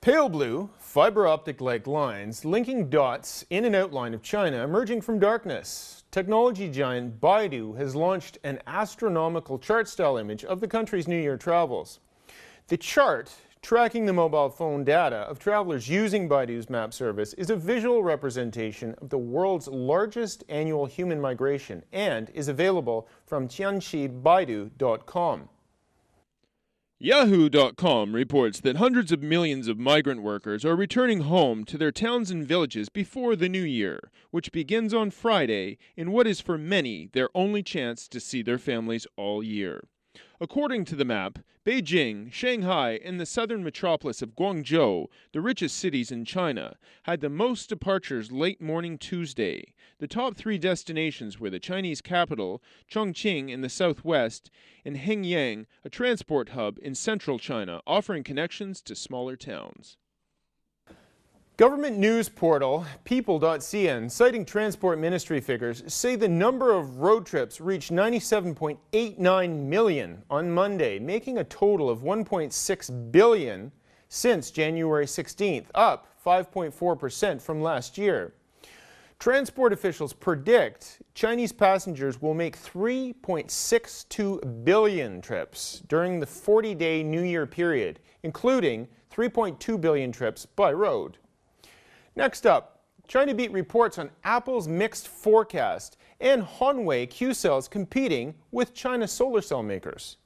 Pale blue, fiber optic-like lines linking dots in an outline of China emerging from darkness. Technology giant Baidu has launched an astronomical chart-style image of the country's New Year travels. The chart, tracking the mobile phone data of travelers using Baidu's map service, is a visual representation of the world's largest annual human migration and is available from tianqibaidu.com. Yahoo.com reports that hundreds of millions of migrant workers are returning home to their towns and villages before the new year, which begins on Friday in what is for many their only chance to see their families all year. According to the map, Beijing, Shanghai, and the southern metropolis of Guangzhou, the richest cities in China, had the most departures late morning Tuesday. The top three destinations were the Chinese capital, Chongqing in the southwest, and Hengyang, a transport hub in central China, offering connections to smaller towns. Government news portal People.cn, citing Transport Ministry figures, say the number of road trips reached 97.89 million on Monday, making a total of 1.6 billion since January 16th, up 5.4% from last year. Transport officials predict Chinese passengers will make 3.62 billion trips during the 40-day New Year period, including 3.2 billion trips by road. Next up, China Beat reports on Apple's mixed forecast and Honway Q-cells competing with China solar cell makers.